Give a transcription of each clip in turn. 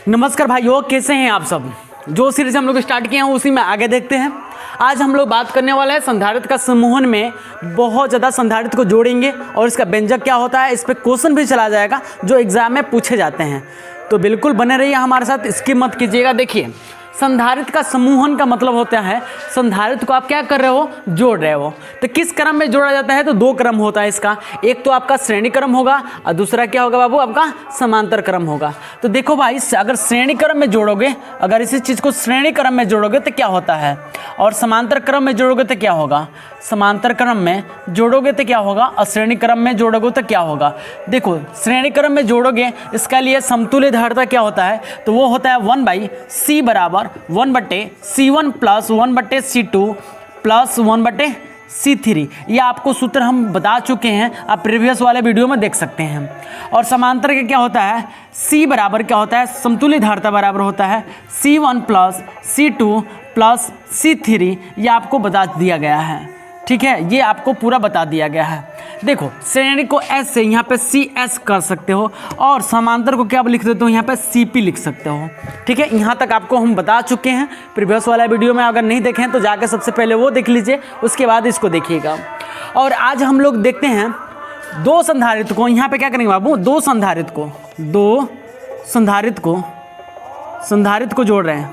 नमस्कार भाइयों, कैसे हैं आप सब। जो सीरीज हम लोग स्टार्ट किए हैं उसी में आगे देखते हैं। आज हम लोग बात करने वाला है संधारित्र का समूहन में बहुत ज़्यादा संधारित्र को जोड़ेंगे और इसका व्यंजक क्या होता है, इस पर क्वेश्चन भी चला जाएगा जो एग्जाम में पूछे जाते हैं। तो बिल्कुल बने रहिए हमारे साथ, स्किप मत कीजिएगा। देखिए, संधारित्र का समूहन का मतलब होता है संधारित्र को आप क्या कर रहे हो, जोड़ रहे हो। तो किस क्रम में जोड़ा जाता है, तो दो क्रम होता है इसका। एक तो आपका श्रेणी क्रम होगा और दूसरा क्या होगा बाबू, आपका समांतर क्रम होगा। तो देखो भाई, अगर श्रेणी क्रम में जोड़ोगे, अगर इसी चीज़ को श्रेणी क्रम में जोड़ोगे तो क्या होता है, और समांतर क्रम में जोड़ोगे तो क्या होगा, समांतर क्रम में जोड़ोगे तो क्या होगा, और श्रेणी क्रम में जोड़ोगे तो क्या होगा। देखो, श्रेणी क्रम में जोड़ोगे, इसका लिए समतुल्य धारिता क्या होता है, तो वो होता है 1/c बराबर 1/c1 plus 1/c2 plus 1/c3। ये आपको सूत्र हम बता चुके हैं, आप प्रीवियस वाले वीडियो में देख सकते हैं। और समांतर के क्या होता है, c बराबर क्या होता है, समतुल्य धारिता बराबर होता है c1 plus c2 plus c3। ये आपको बता दिया गया है, ठीक है, ये आपको पूरा बता दिया गया है। देखो, श्रेणी को S से यहाँ पे CS कर सकते हो और समांतर को क्या लिख देते हो, यहाँ पे CP लिख सकते हो, ठीक है। यहाँ तक आपको हम बता चुके हैं प्रीवियस वाला वीडियो में। अगर नहीं देखें तो जाके सबसे पहले वो देख लीजिए, उसके बाद इसको देखिएगा। और आज हम लोग देखते हैं दो संधारित्र को, यहाँ पे क्या करेंगे बाबू, दो संधारित्र को जोड़ रहे हैं,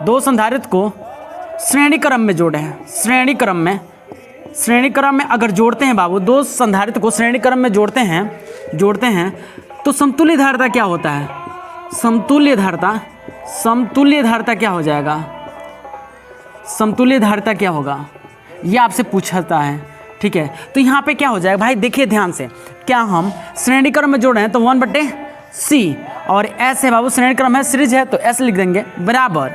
दो संधारित्र को श्रेणी क्रम में जोड़े हैं। श्रेणी क्रम में अगर जोड़ते हैं बाबू, दो संधारित्र को श्रेणी क्रम में जोड़ते हैं तो समतुल्य धारिता क्या होता है, समतुल्य धारिता क्या हो जाएगा, समतुल्य धारिता क्या होगा, ये आपसे पूछता है, ठीक है। तो यहाँ पे क्या हो जाएगा भाई, देखिए ध्यान से, क्या हम श्रेणी क्रम में जोड़े हैं तो 1/c और s है बाबू, श्रेणी क्रम है, सीरीज है तो s लिख देंगे, बराबर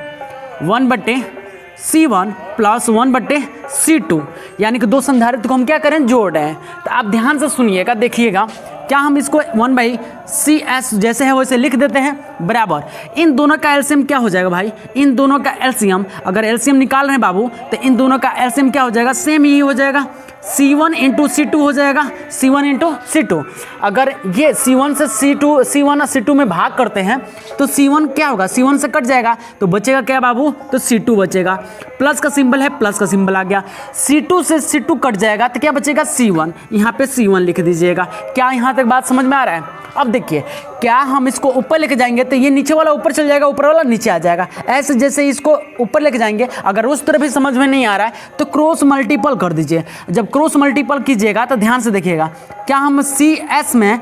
1/c1 प्लस 1/c2, यानी कि दो संधारित्र को हम क्या करें, जोड़ रहे हैं। तो आप ध्यान से सुनिएगा, देखिएगा, क्या हम इसको 1/cs जैसे है वैसे लिख देते हैं, बराबर इन दोनों का एलसीएम क्या हो जाएगा भाई, इन दोनों का एलसीएम, अगर एलसीएम निकाल रहे हैं बाबू तो इन दोनों का एलसीएम क्या हो जाएगा, सेम ही हो जाएगा, C1 × C2 हो जाएगा, C1 × C2। अगर ये C1 और C2 में भाग करते हैं तो C1 क्या होगा, C1 से कट जाएगा तो बचेगा क्या बाबू, तो C2 बचेगा। प्लस का सिंबल है, प्लस का सिंबल आ गया। C2 से C2 कट जाएगा तो क्या बचेगा, C1। यहाँ पे C1 लिख दीजिएगा। क्या यहाँ तक बात समझ में आ रहा है। अब देखिए, क्या हम इसको ऊपर लेके जाएंगे तो ये नीचे वाला ऊपर चल जाएगा, ऊपर वाला नीचे आ जाएगा। ऐसे जैसे इसको ऊपर लेके जाएंगे, अगर उस तरह भी समझ में नहीं आ रहा है तो क्रॉस मल्टीपल कर दीजिए। जब क्रॉस मल्टीपल कीजिएगा तो ध्यान से देखिएगा, क्या हम CS में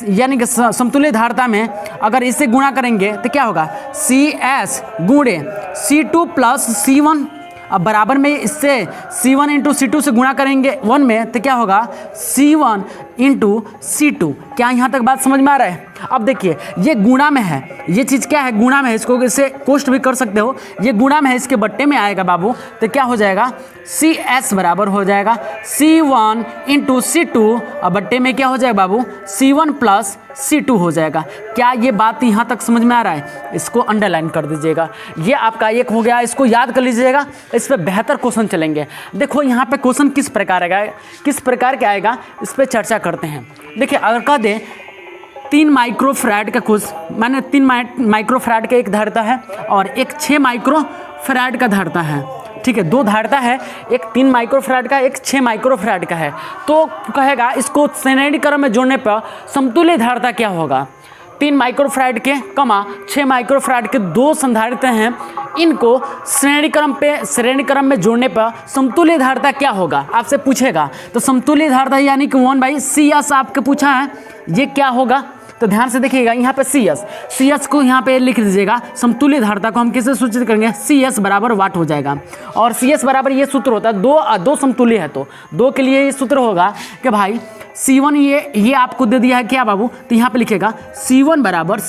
यानी कि समतुल्य धारिता में अगर इससे गुणा करेंगे तो क्या होगा, CS गुणे C2 प्लस C1, अब बराबर में इससे C1 × C2 से गुणा करेंगे 1 में तो क्या होगा, C1 × C2। क्या यहाँ तक बात समझ में आ रहा है। अब देखिए, ये गुणा में है, ये चीज़ क्या है, गुणा में है, इसको इसे कोष्ट भी कर सकते हो, ये गुणा में है, इसके बट्टे में आएगा बाबू तो क्या हो जाएगा, CS बराबर हो जाएगा C1 × C2 और बट्टे में क्या हो जाएगा बाबू, C1 प्लस C2 हो जाएगा। क्या ये बात यहाँ तक समझ में आ रहा है, इसको अंडरलाइन कर दीजिएगा। ये आपका एक हो गया, इसको याद कर लीजिएगा, इस पर बेहतर क्वेश्चन चलेंगे। देखो यहाँ पे क्वेश्चन किस प्रकार के आएगा, इस पर चर्चा करते हैं। देखिए, अगर कह दें 3 माइक्रोफैराड का कुछ, माने 3 माइक्रोफैराड का एक धारिता है और एक 6 माइक्रोफैराड का धारिता है, ठीक है, दो धारिता है, एक 3 माइक्रोफैराड का, एक 6 माइक्रोफैराड का है। तो कहेगा इसको श्रेणी क्रम में जोड़ने पर समतुल्य धारिता क्या होगा। 3 माइक्रोफैराड के 6 माइक्रोफैराड के दो संधारित्र हैं, इनको श्रेणी क्रम में जोड़ने पर समतुल्य धारिता क्या होगा, आपसे पूछेगा। तो समतुल्य धारिता यानी कि 1/CS आपके पूछा है, ये क्या होगा। तो ध्यान से देखिएगा, यहाँ पे CS को यहाँ पे लिख दीजिएगा। समतुल्य धारिता को हम किससे सूचित करेंगे, CS बराबर वाट हो जाएगा। और CS बराबर ये सूत्र होता है, दो समतुल्य है तो दो के लिए ये सूत्र होगा कि भाई C1 ये आपको दे दिया है क्या बाबू, तो यहाँ पे लिखेगा C1 बराबर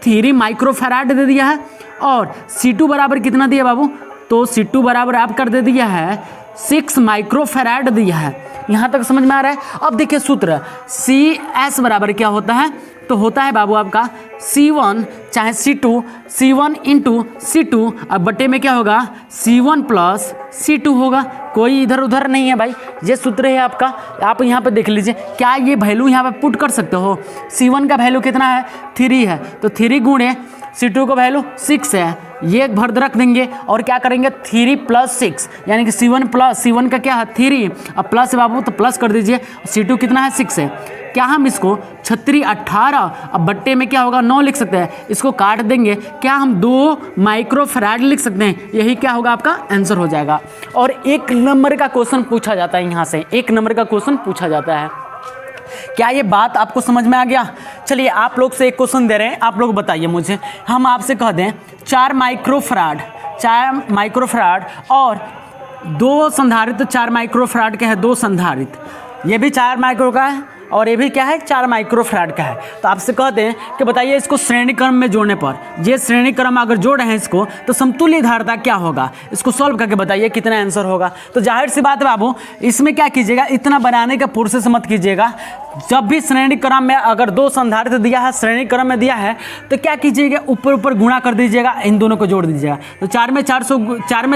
3 माइक्रोफैराड दे दिया है और C2 बराबर कितना दिया बाबू, तो C2 बराबर आप कर दे दिया है 6 माइक्रोफैराड दिया है। यहाँ तक समझ में आ रहा है। अब देखिए सूत्र CS बराबर क्या होता है, तो होता है बाबू आपका C1 चाहे C2, C1 इंटू C2, अब बट्टे में क्या होगा C1 प्लस C2 होगा, कोई इधर उधर नहीं है भाई, ये सूत्र है आपका। आप यहाँ पे देख लीजिए, क्या ये वैल्यू यहाँ पे पुट कर सकते हो। C1 का वैल्यू कितना है 3 है, तो 3 गुणे C2 का वैल्यू 6 है, ये एक भर्द रख देंगे और क्या करेंगे 3 प्लस 6 यानी कि C1 का क्या है 3, अब प्लस है बाबू तो प्लस कर दीजिए, C2 कितना है 6 है। क्या हम इसको 36 18, अब बट्टे में क्या होगा 9 लिख सकते हैं, इसको काट देंगे, क्या हम 2 माइक्रोफैराड लिख सकते हैं, यही क्या होगा आपका आंसर हो जाएगा। और 1 नंबर का क्वेश्चन पूछा जाता है, यहाँ से 1 नंबर का क्वेश्चन पूछा जाता है। क्या ये बात आपको समझ में आ गया। चलिए आप लोग से एक क्वेश्चन दे रहे हैं, आप लोग बताइए मुझे, हम आपसे कह दें 4 माइक्रोफैराड और 2 संधारित्र, 4 माइक्रोफैराड के है 2 संधारित्र, ये भी 4 माइक्रो का है और ये भी क्या है 4 माइक्रोफैराड का है। तो आपसे कहते हैं कि बताइए इसको श्रेणी क्रम में जोड़ने पर, ये श्रेणी क्रम अगर जोड़ रहे हैं इसको तो समतुल्य धारिता क्या होगा, इसको सॉल्व करके बताइए कितना आंसर होगा। तो जाहिर सी बात है बाबू, इसमें क्या कीजिएगा, इतना बनाने का प्रोसेस मत कीजिएगा। जब भी श्रेणी क्रम में अगर 2 संधारित्र दिया है, श्रेणी क्रम में दिया है, तो क्या कीजिएगा ऊपर ऊपर गुणा कर दीजिएगा, इन दोनों को जोड़ दीजिएगा। तो 4 में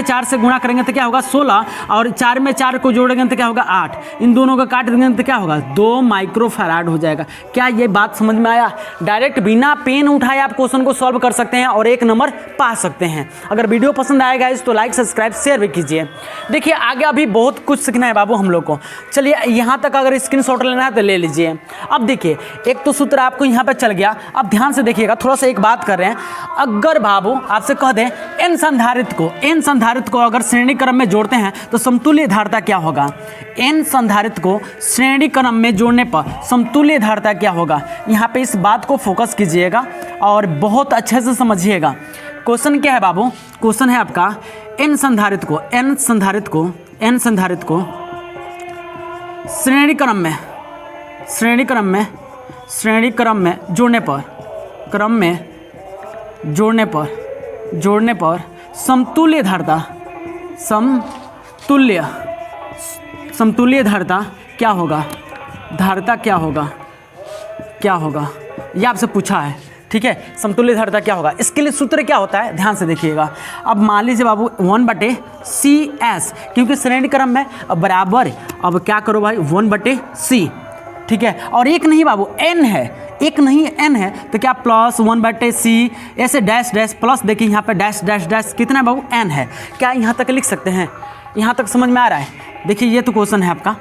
4 से गुणा करेंगे तो क्या होगा 16, और 4 में 4 को जोड़ेंगे तो क्या होगा 8, इन दोनों को काट देंगे तो क्या होगा 2 माइक्रोफैराड हो जाएगा। क्या ये बात समझ में आया। डायरेक्ट बिना पेन उठाए आप क्वेश्चन को सॉल्व कर सकते हैं और 1 नंबर पा सकते हैं। अगर वीडियो पसंद आएगा तो लाइक सब्सक्राइब शेयर भी कीजिए। देखिए आगे अभी बहुत कुछ सीखना है बाबू हम लोग को। चलिए यहाँ तक अगर स्क्रीनशॉट लेना है तो ले लीजिए। अब देखिए एक तो सूत्र आपको यहाँ पे चल गया, अब ध्यान से देखिएगा, थोड़ा सा एक बात कर रहे हैं। अगर बाबू आपसे कह दें n संधारित्र को अगर श्रेणी क्रम में जोड़ते हैं तो समतुल्य धारिता क्या होगा, n संधारित्र को श्रेणी क्रम में जोड़ने पर समतुल्य धारिता क्या होगा। यहाँ पे इस बात को फोकस कीजिएगा और बहुत अच्छे से समझिएगा। क्वेश्चन क्या है बाबू, क्वेश्चन है आपका n संधारित्र को श्रेणी क्रम में जोड़ने पर समतुल्य धारिता क्या होगा, क्या होगा ये आपसे पूछा है। ठीक है, समतुल्य धारिता क्या होगा, इसके लिए सूत्र क्या होता है ध्यान से देखिएगा। अब मान लीजिए बाबू 1/CS, क्योंकि श्रेणी क्रम में बराबर, अब क्या करो भाई 1/C, ठीक है, और एक नहीं बाबू n है, एक नहीं n है, तो क्या प्लस 1/C, ऐसे डैश डैश प्लस, देखिए यहाँ पे डैश डैश डैश कितना बाबू n है। क्या यहाँ तक लिख सकते हैं, यहाँ तक समझ में आ रहा है। देखिए ये तो क्वेश्चन है आपका,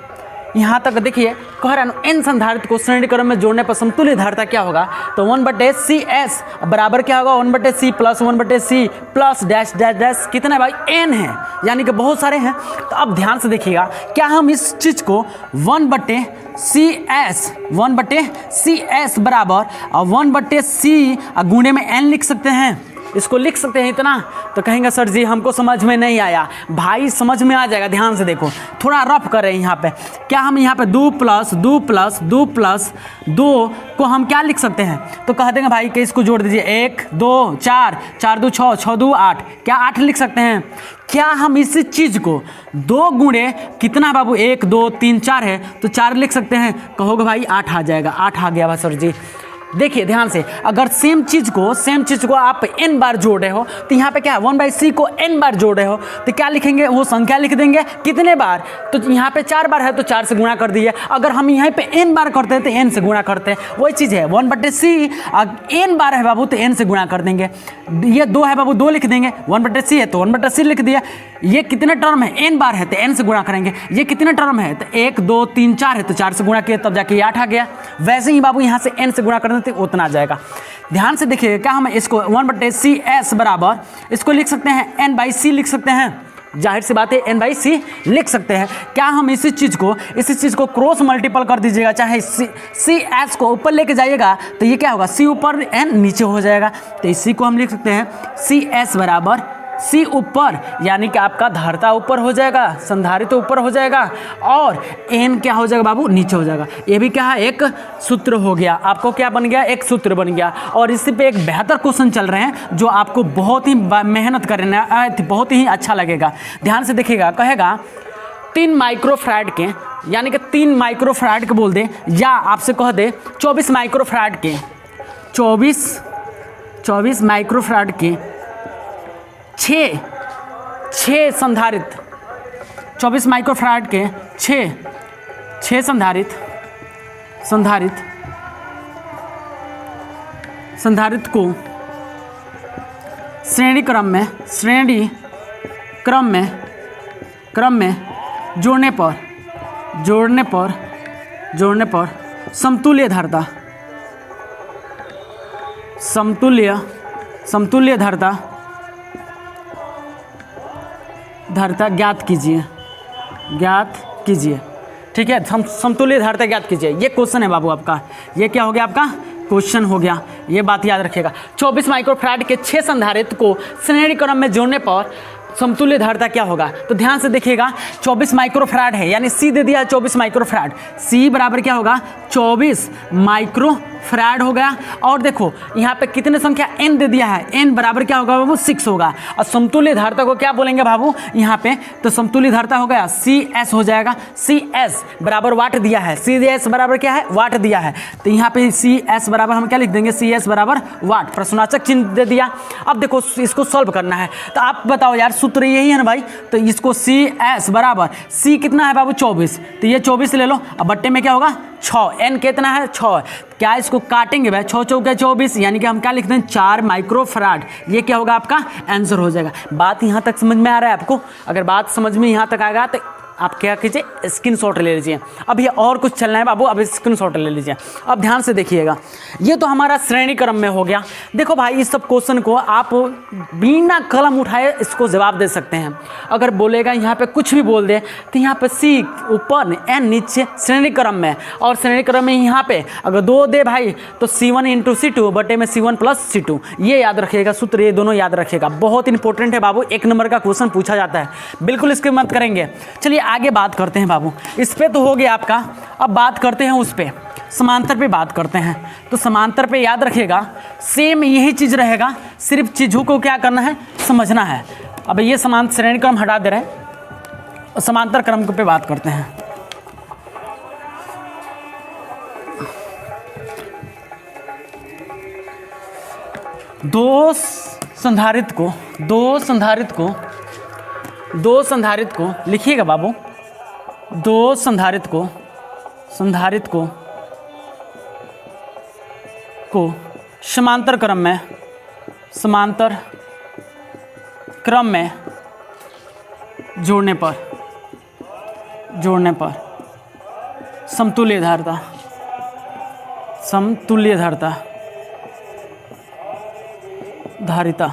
यहाँ तक देखिए कह रहा है n संधारित्र को श्रेणी क्रम में जोड़ने पर समतुल्य धारिता क्या होगा, तो 1/CS बराबर क्या होगा 1/C plus 1/C plus dash dash dash कितना है भाई n है, यानी कि बहुत सारे हैं। तो अब ध्यान से देखिएगा, क्या हम इस चीज़ को 1/CS बराबर 1/C गुणे में n लिख सकते हैं, इसको लिख सकते हैं इतना। तो कहेंगे सर जी हमको समझ में नहीं आया। भाई समझ में आ जाएगा, ध्यान से देखो, थोड़ा रफ कर रहे हैं यहाँ पे। क्या हम यहाँ पे 2 प्लस 2 को हम क्या लिख सकते हैं, तो कह देंगे भाई कि इसको जोड़ दीजिए 1 2 4 4 2 6 6 2 8, क्या 8 लिख सकते हैं। क्या हम इस चीज़ को 2 गुणे कितना बाबू 1 2 3 4 है, तो 4 लिख सकते हैं, कहोगे भाई 8 आ जाएगा, 8 आ गया भाई सर जी। देखिए ध्यान से, अगर सेम चीज़ को आप n बार जोड़ रहे हो, तो यहाँ पे क्या है 1/C को n बार जोड़ रहे हो, तो क्या लिखेंगे, वो संख्या लिख देंगे कितने बार, तो यहाँ पे 4 बार है तो 4 से गुणा कर दिए। अगर हम यहाँ पे n बार करते हैं तो n से गुणा करते हैं, वही चीज़ है 1/C, n बार है बाबू तो n से गुणा कर देंगे। ये 2 है बाबू 2 लिख देंगे, 1/C है तो 1/C लिख दिया। ये कितने टर्म है, n बार है तो n से गुणा करेंगे। ये कितने टर्म है, तो 1 2 3 4 है तो 4 से गुणा किया, तब जाके 8 आ गया। वैसे ही बाबू यहाँ से n से गुणा करने तो उतना आ जाएगा। ध्यान से देखिए, क्या हम इसको 1/CS बराबर इसको लिख सकते हैं n/C लिख सकते हैं, जाहिर सी बात है n/C लिख सकते हैं। क्या हम इसी चीज़ को क्रॉस मल्टीपल कर दीजिएगा, चाहे CS को ऊपर लेके जाइएगा तो ये क्या होगा C ऊपर n नीचे हो जाएगा, तो इसी को हम लिख सकते हैं CS बराबर C ऊपर, यानी कि आपका धारिता ऊपर हो जाएगा, संधारित्र ऊपर हो जाएगा, और n क्या हो जाएगा बाबू नीचे हो जाएगा। ये भी क्या है एक सूत्र हो गया, आपको क्या बन गया एक सूत्र बन गया। और इसी पे एक बेहतर क्वेश्चन चल रहे हैं जो आपको बहुत ही मेहनत करना बहुत ही अच्छा लगेगा। ध्यान से देखिएगा, कहेगा 3 माइक्रोफैराड के यानी कि 3 माइक्रोफैराड के बोल दे, या आपसे कह दे 24 माइक्रोफैराड के, 24 माइक्रोफैराड के 6 संधारित्र, 24 माइक्रोफैराड के 6 संधारित्र को श्रेणी क्रम में जोड़ने पर समतुल्य धारिता ज्ञात कीजिए। ठीक है, समतुल्य धारिता ज्ञात कीजिए। ये क्वेश्चन है बाबू आपका, ये क्या हो गया आपका क्वेश्चन हो गया, ये बात याद रखिएगा। 24 माइक्रोफैराड के 6 संधारित्र को श्रेणी क्रम में जोड़ने पर समतुल्य धारिता क्या होगा? तो ध्यान से देखिएगा, 24 माइक्रोफैराड है, यानी सी दे दिया है 24 माइक्रोफैराड, सी बराबर क्या होगा 24 माइक्रोफैराड हो गया। और देखो यहाँ पे कितने संख्या n दे दिया है, n बराबर क्या होगा बाबू 6 होगा। और समतुल्य धारिता को क्या बोलेंगे बाबू यहाँ पे? तो समतुल्य धारिता हो गया CS हो जाएगा। CS बराबर वाट दिया है, CS बराबर क्या है वाट दिया है, तो यहाँ पे CS बराबर हम क्या लिख देंगे, CS बराबर वाट, प्रश्नवाचक चिन्ह दे दिया। अब देखो इसको सॉल्व करना है, तो आप बताओ यार सूत्र यही है ना भाई, तो इसको CS बराबर C कितना है बाबू 24, तो ये 24 ले लो, अब बट्टे में क्या होगा 6, n कितना है 6, क्या इसको काटेंगे भाई 6 चौके 24, यानी कि हम क्या लिखते हैं 4 माइक्रोफैराड, ये क्या होगा आपका आंसर हो जाएगा। बात यहाँ तक समझ में आ रहा है आपको? अगर बात समझ में यहाँ तक आएगा तो आप क्या कीजिए स्क्रीनशॉट ले लीजिए। अब ये और कुछ चलना है बाबू, अब स्क्रीनशॉट ले लीजिए। अब ध्यान से देखिएगा, ये तो हमारा श्रेणी क्रम में हो गया। देखो भाई इस सब क्वेश्चन को आप बिना कलम उठाए इसको जवाब दे सकते हैं। अगर बोलेगा यहाँ पे कुछ भी बोल दे तो यहाँ पे C ऊपर n नीचे श्रेणी क्रम में, और श्रेणी क्रम में यहाँ पे अगर 2 दे भाई तो C1 × C2 बटे में C1 + C2, ये याद रखिएगा सूत्र, ये दोनों याद रखिएगा, बहुत इंपॉर्टेंट है बाबू, 1 नंबर का क्वेश्चन पूछा जाता है, बिल्कुल इसके मत करेंगे। चलिए आगे बात करते हैं बाबू, इस पे तो हो गया आपका। अब बात करते हैं उस पे, समांतर पे बात करते हैं। तो समांतर पे याद रखिएगा सेम यही चीज रहेगा, सिर्फ चीजों को क्या करना है समझना है। अब ये समांतर श्रेणी क्रम हटा दे रहे हैं, समांतर क्रम पे बात करते हैं। दो संधारित्र को लिखिएगा बाबू, दो संधारित्र को समांतर क्रम में जोड़ने पर समतुल्य धारिता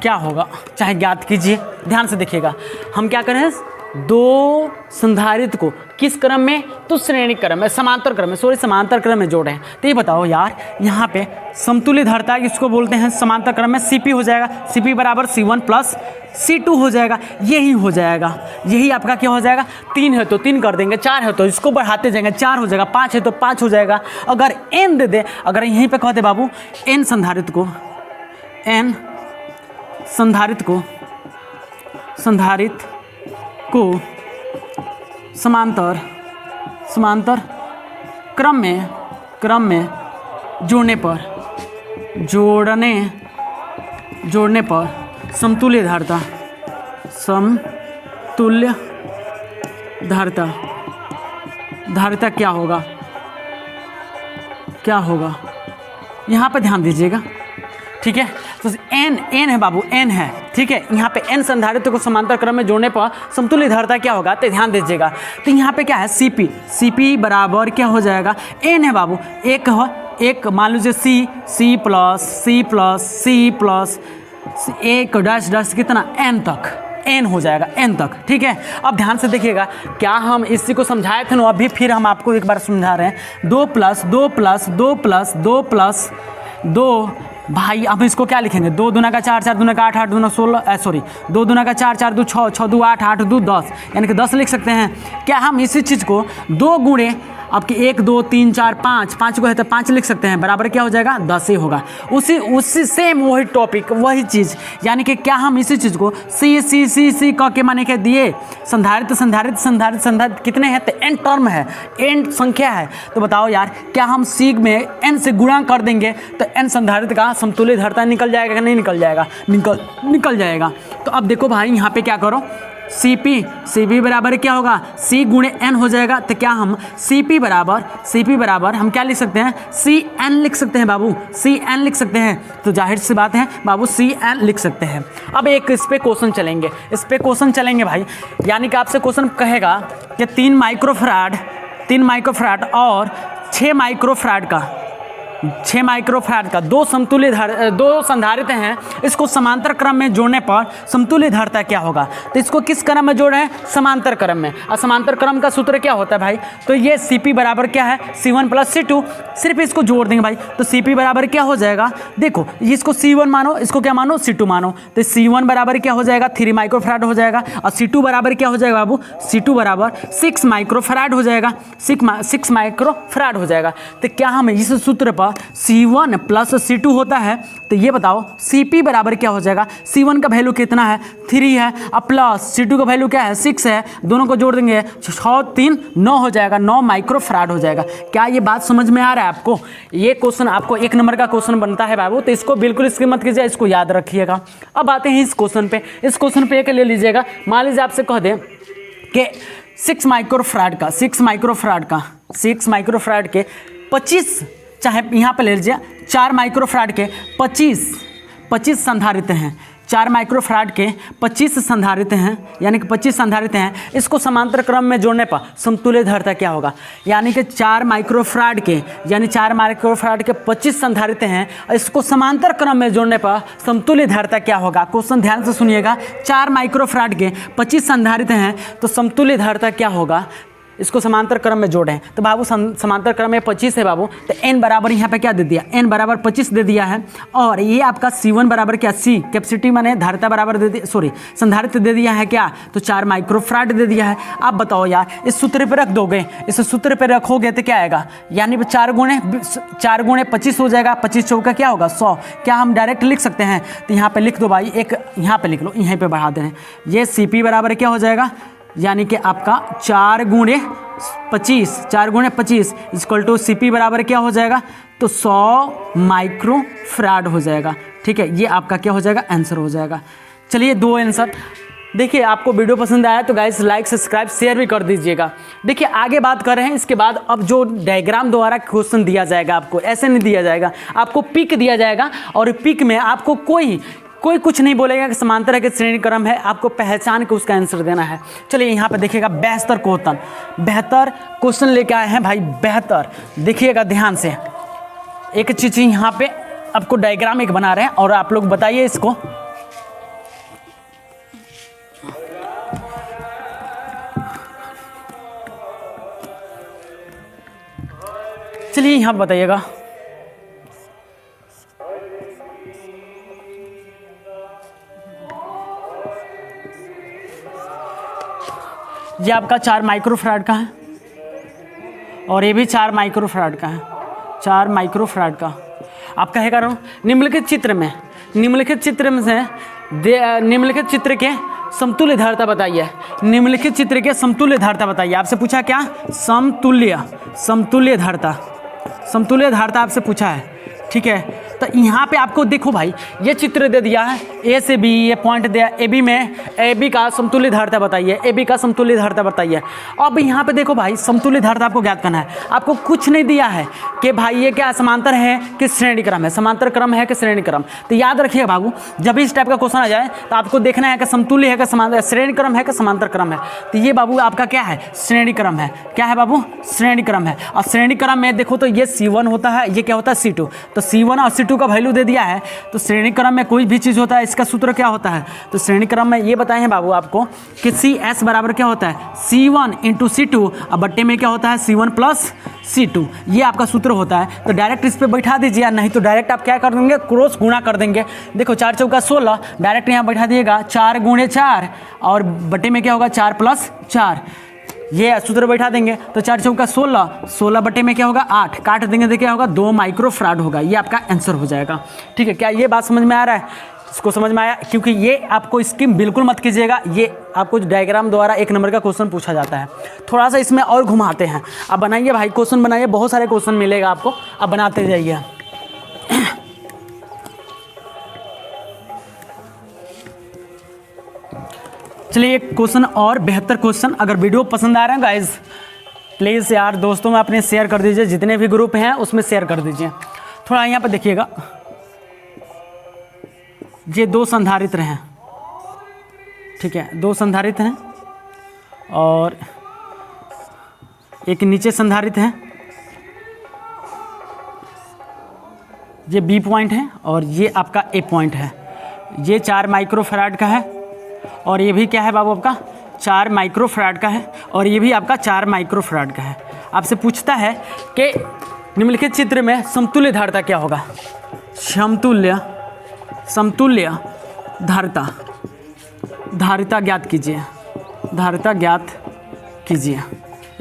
क्या होगा, चाहे ज्ञात कीजिए। ध्यान से देखिएगा, हम क्या करें, 2 संधारित्र को किस क्रम में, तो श्रेणी क्रम में, समांतर क्रम में जोड़े हैं। तो ये बताओ यार, यहाँ पे समतुल्य धारिता इसको बोलते हैं समांतर क्रम में, CP हो जाएगा, CP बराबर C1 + C2 हो जाएगा, यही हो जाएगा, यही आपका क्या हो जाएगा। 3 है तो 3 कर देंगे, 4 है तो इसको बढ़ाते जाएंगे 4 हो जाएगा, 5 है तो 5 हो जाएगा। अगर n दे दे, अगर यहीं पे कहते बाबू n संधारित्र को समांतर क्रम में जोड़ने पर समतुल्य धारिता क्या होगा यहाँ पे ध्यान दीजिएगा, ठीक है। तो n है बाबू, n है, ठीक है। यहाँ पे n संधारित्र को समांतर क्रम में जोड़ने पर समतुल्य धारिता क्या होगा, तो ध्यान दीजिएगा। तो यहाँ पे क्या है CP बराबर क्या हो जाएगा, n है बाबू, एक मान लीजिए C प्लस एक डैश कितना n हो जाएगा, n तक, ठीक है। अब ध्यान से देखिएगा, क्या हम इसी को समझाए थे ना, अभी फिर हम आपको एक बार समझा रहे हैं। 2 + 2 भाई, अब इसको क्या लिखेंगे, 2 दूना का 4, 4 दूना का 8, 8 दूना 16, सॉरी 2 दूना का 4, 4 दू 6, 6 दू 8, 8 दू 10, यानी कि 10 लिख सकते हैं। क्या हम इसी चीज़ को 2 गुणे आपके 1 2 3 4 5 5 को है तो 5 लिख सकते हैं, बराबर क्या हो जाएगा 10 ही होगा। उसी सेम वही टॉपिक वही चीज़, यानी कि क्या हम इसी चीज़ को सी क के माने के दिए संधारित कितने हैं, तो n टर्म है, n संख्या है। तो बताओ यार, क्या हम सी में n से गुणा कर देंगे तो n संधारित का समतुल्य धारिता निकल जाएगा कि नहीं निकल जाएगा, निकल जाएगा। तो अब देखो भाई यहाँ पे क्या करो, सी पी बराबर क्या होगा, सी गुणे एन हो जाएगा। तो क्या हम सी पी बराबर हम क्या लिख सकते हैं, सी एन लिख सकते हैं बाबू, सी एन लिख सकते हैं। तो जाहिर सी बात है बाबू सी एन लिख सकते हैं। अब एक इस पे क्वेश्चन चलेंगे भाई, यानी कि आपसे क्वेश्चन कहेगा कि 3 माइक्रोफराड और 6 माइक्रोफराड का दो संधारित्र हैं, इसको समांतर क्रम में जोड़ने पर समतुल्य धारिता क्या होगा। तो इसको किस क्रम में जोड़ रहे हैं, समांतर क्रम में। और समांतर क्रम का सूत्र क्या होता है भाई, तो ये Cp बराबर क्या है, C1 + C2। सिर्फ इसको जोड़ देंगे भाई, तो Cp बराबर क्या हो जाएगा, देखो इसको C1 मानो, इसको क्या मानो, C2 मानो। तो C1 बराबर क्या हो जाएगा, 3 माइक्रोफराड हो जाएगा। और C2 बराबर क्या हो जाएगा बाबू, C2 बराबर 6 माइक्रोफराड हो जाएगा, 6 माइक्रोफराड हो जाएगा। तो क्या हम इस सूत्र पर C1 + C2 होता है, तो ये बताओ Cp बराबर क्या हो जाएगा। C1 का वैल्यू कितना है, 3 है, और प्लस C2 का वैल्यू क्या है, 6 है। दोनों को जोड़ देंगे 6 3 9 हो जाएगा, 9 माइक्रोफराड हो जाएगा। क्या ये बात समझ में आ रहा है आपको। ये क्वेश्चन आपको 1 नंबर का क्वेश्चन बनता है बाबू, तो इसको बिल्कुल इसकी मत कीजिए, इसको याद रखिएगा। अब आते हैं इस क्वेश्चन पे। इस क्वेश्चन पे एक ले लीजिएगा, मान लीजिए आपसे कह दें कि 6 माइक्रोफराड के 25, चाहे यहाँ पे ले लीजिए 4 माइक्रोफराड के 25 संधारित्र हैं, 4 माइक्रोफराड के 25 संधारित्र हैं, यानी कि 25 संधारित्र हैं। इसको समांतर क्रम में जोड़ने पर समतुल्य धारिता क्या होगा, यानी कि 4 माइक्रोफराड के 25 संधारित्र हैं, इसको समांतर क्रम में जोड़ने पर समतुल्य धारिता क्या होगा। क्वेश्चन ध्यान से सुनिएगा, 4 माइक्रोफराड के 25 संधारित्र हैं, तो समतुल्य धारिता क्या होगा, इसको समांतर क्रम में जोड़ें। तो बाबू समांतर क्रम में 25 है बाबू, तो n बराबर यहाँ पे क्या दे दिया, n बराबर 25 दे दिया है। और ये आपका C1 बराबर क्या, C कैपेसिटी माने धारिता बराबर दे दिया, सॉरी संधारित्र दे दिया है क्या, तो 4 माइक्रोफराड दे दिया है। आप बताओ यार, इस सूत्र पे रख दोगे, इस सूत्र पे रखोगे तो क्या आएगा, यानी 4 गुणे 25 हो जाएगा, 25 चौका क्या होगा 100। क्या हम डायरेक्ट लिख सकते हैं, तो यहाँ पे लिख दो भाई, एक यहाँ पे लिख लो, यहीं पे बढ़ा दें। ये Cp बराबर क्या हो जाएगा, यानी कि आपका 4 गुणे 25 इक्वल टू Cp बराबर क्या हो जाएगा, तो 100 माइक्रोफराड हो जाएगा। ठीक है, ये आपका क्या हो जाएगा, आंसर हो जाएगा। चलिए 2 आंसर। देखिए आपको वीडियो पसंद आया तो गाइस लाइक सब्सक्राइब शेयर भी कर दीजिएगा। देखिए आगे बात कर रहे हैं, इसके बाद अब जो डायग्राम द्वारा क्वेश्चन दिया जाएगा आपको, ऐसे नहीं दिया जाएगा, आपको पिक दिया जाएगा और पिक में आपको कोई कुछ नहीं बोलेगा कि समांतर है कि श्रेणी क्रम है, आपको पहचान के उसका आंसर देना है। चलिए यहाँ पे देखिएगा, बेहतर क्वेश्चन लेके आए हैं भाई, बेहतर। देखिएगा ध्यान से, एक चीज़ यहाँ पे आपको डायग्राम एक बना रहे हैं और आप लोग बताइए इसको। चलिए यहाँ बताइएगा, ये आपका 4 माइक्रोफराड का है और ये भी 4 माइक्रोफराड का है, 4 माइक्रोफराड का। आप कहेगा रहो निम्नलिखित चित्र के समतुल्य धारिता बताइए। निम्नलिखित चित्र के समतुल्य धारिता बताइए। आपसे पूछा क्या, समतुल्य धारिता आपसे पूछा है। ठीक है, तो यहाँ पे आपको देखो भाई, ये चित्र दे दिया है, ए से बी, ये पॉइंट दिया ए बी में, ए बी का समतुल्य धारिता बताइए, ए बी का समतुल्य धारिता बताइए। अब यहाँ पे देखो भाई, समतुल्य धारिता आपको ज्ञात करना है। आपको कुछ नहीं दिया है कि भाई ये क्या समांतर है कि श्रेणी क्रम है, समांतर क्रम है कि श्रेणी क्रम। तो याद रखिए बाबू, जब इस टाइप का क्वेश्चन आ जाए तो आपको देखना है कि समतुल्य है कि समांतर, श्रेणी क्रम है कि समांतर क्रम है। तो ये बाबू आपका क्या है, श्रेणी क्रम है। क्या है बाबू, श्रेणी क्रम है। और श्रेणी क्रम में देखो तो ये C1 होता है, ये क्या होता है C2। तो C1 और C2 का वैल्यू दे दिया है, तो श्रेणी क्रम में कोई भी चीज़ होता है इसका सूत्र क्या होता है। तो श्रेणी क्रम में ये बताए हैं बाबू आपको कि CS बराबर क्या होता है, C1 × C2, अब बट्टे में क्या होता है C1 + C2, ये आपका सूत्र होता है। तो डायरेक्ट इस पे बैठा दीजिए, नहीं तो डायरेक्ट आप क्या कर देंगे, क्रॉस गुणा कर देंगे। देखो 4 चौका 16, डायरेक्ट यहाँ बैठा दिएगा 4 × 4 और बट्टे में क्या होगा 4 + 4, ये सूत्र बैठा देंगे तो 4 चौका 16, 16 बटे में क्या होगा 8, काट देंगे तो क्या होगा 2 माइक्रोफराड होगा। ये आपका आंसर हो जाएगा। ठीक है, क्या ये बात समझ में आ रहा है? इसको समझ में आया? क्योंकि ये आपको स्किम बिल्कुल मत कीजिएगा, ये आपको डायग्राम द्वारा 1 नंबर का क्वेश्चन पूछा जाता है। थोड़ा सा इसमें और घुमाते हैं। अब बनाइए भाई, क्वेश्चन बनाइए, बहुत सारे क्वेश्चन मिलेगा आपको, अब बनाते जाइए। चलिए एक क्वेश्चन और, 72 क्वेश्चन। अगर वीडियो पसंद आ रहा है गाइज, प्लीज़ यार दोस्तों में अपने शेयर कर दीजिए, जितने भी ग्रुप हैं उसमें शेयर कर दीजिए। थोड़ा यहाँ पर देखिएगा, ये 2 संधारित्र हैं। ठीक है, 2 संधारित्र हैं और एक नीचे संधारित्र है। ये बी पॉइंट है और ये आपका ए पॉइंट है। ये 4 माइक्रोफराड का है और ये भी क्या है बाबू आपका 4 माइक्रोफराड का है और ये भी आपका 4 माइक्रोफराड का है। आपसे पूछता है कि निम्नलिखित चित्र में समतुल्य धारिता क्या होगा। समतुल्य धारिता ज्ञात कीजिए, धारिता ज्ञात कीजिए।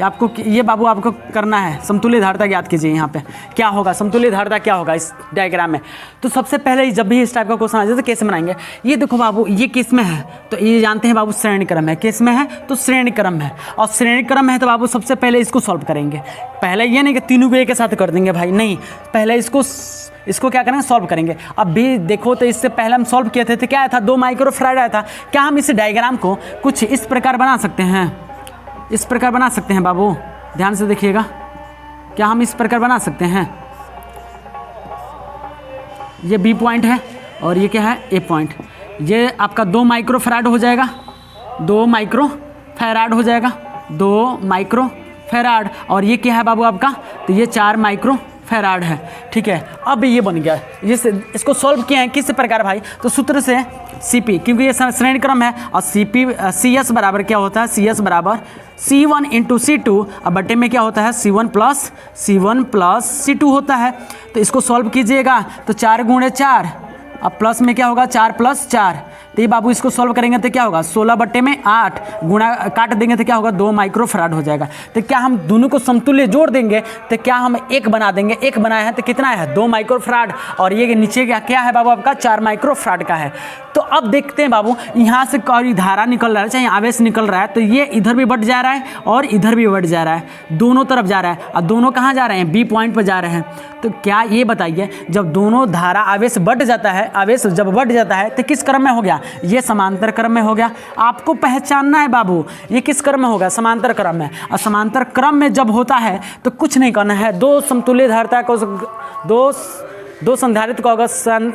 आपको ये बाबू आपको करना है, समतुल्य धारिता ज्ञात कीजिए। यहाँ पे क्या होगा, समतुल्य धारिता क्या होगा इस डायग्राम में। तो सबसे पहले जब भी इस टाइप का क्वेश्चन आ जाए तो कैसे बनाएंगे। ये देखो बाबू, ये किस में है तो ये जानते हैं बाबू श्रेणी क्रम है। किस में है तो श्रेणी क्रम है, और श्रेणी क्रम है तो बाबू सबसे पहले इसको सॉल्व करेंगे। पहले ये नहीं कि तीनों को एक के साथ कर देंगे भाई, नहीं, पहले इसको क्या करेंगे सॉल्व करेंगे। अब भी देखो तो इससे पहले हम सॉल्व किए थे तो क्या आया था 2 माइक्रोफराड आया था। क्या हम इस डायग्राम को कुछ इस प्रकार बना सकते हैं, इस प्रकार बना सकते हैं बाबू, ध्यान से देखिएगा। क्या हम इस प्रकार बना सकते हैं, ये बी पॉइंट है और ये क्या है ए पॉइंट। ये आपका 2 माइक्रोफराड हो जाएगा, 2 माइक्रोफराड हो जाएगा, 2 माइक्रोफराड। और ये क्या है बाबू आपका, तो ये 4 माइक्रोफराड है। ठीक है, अब ये बन गया। इसको सॉल्व किए हैं किस प्रकार भाई, तो सूत्र से CP, क्योंकि ये श्रेणी क्रम है और CS बराबर क्या होता है, CS बराबर C1 इंटू C2। अब बटे में क्या होता है C1 प्लस C2 होता है। तो इसको सॉल्व कीजिएगा तो 4 गुणे 4, अब प्लस में क्या होगा 4 प्लस 4। तो ये बाबू इसको सॉल्व करेंगे तो क्या होगा 16 बटे में 8, गुणा काट देंगे तो क्या होगा 2 माइक्रोफराड हो जाएगा। तो क्या हम दोनों को समतुल्य जोड़ देंगे तो क्या हम 1 बना देंगे। 1 बनाया है तो कितना है 2 माइक्रोफराड, और ये नीचे क्या है बाबू आपका 4 माइक्रोफराड का है। तो अब देखते हैं बाबू, यहाँ से कोई धारा निकल रहा है, चाहे आवेश निकल रहा है, तो ये इधर भी बढ़ जा रहा है और इधर भी बढ़ जा रहा है, दोनों तरफ जा रहा है। और दोनों कहाँ जा रहे हैं, बी पॉइंट पर जा रहे हैं। तो क्या ये बताइए, जब दोनों धारा आवेश बढ़ जाता है, आवेश जब बढ़ जाता है तो किस क्रम में हो गया, ये समांतर क्रम में हो गया। आपको पहचानना है बाबू ये किस क्रम में होगा, समांतर क्रम में। और समांतर क्रम में जब होता है तो कुछ नहीं करना है, 2 समतुल्य धारिता को दो संधारित्र को अगर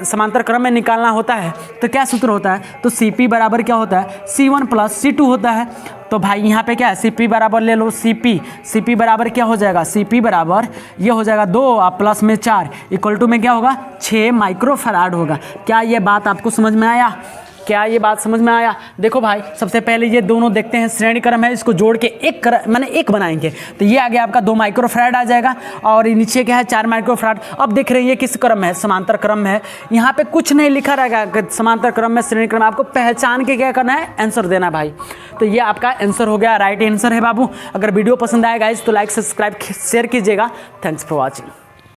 समांतर क्रम में निकालना होता है तो क्या सूत्र होता है, तो CP बराबर क्या होता है C1 प्लस C2 होता है। तो भाई यहाँ पे क्या है CP बराबर ले लो, CP बराबर क्या हो जाएगा, CP बराबर ये हो जाएगा 2 और प्लस में 4 इक्वल टू में क्या होगा 6 माइक्रोफराड होगा। क्या ये बात आपको समझ में आया, क्या ये बात समझ में आया। देखो भाई सबसे पहले ये दोनों देखते हैं, श्रेणी क्रम है, इसको जोड़ के एक बनाएंगे तो ये आ गया आपका 2 माइक्रोफराड आ जाएगा, और नीचे क्या है 4 माइक्रोफराड। अब देख रहे हैं ये किस क्रम है, समांतर क्रम है। यहाँ पे कुछ नहीं लिखा रहेगा समांतर क्रम में, श्रेणी क्रम, आपको पहचान के क्या करना है, आंसर देना भाई। तो ये आपका आंसर हो गया, राइट आंसर है बाबू। अगर वीडियो पसंद आएगा तो लाइक सब्सक्राइब शेयर कीजिएगा। Thanks for watching.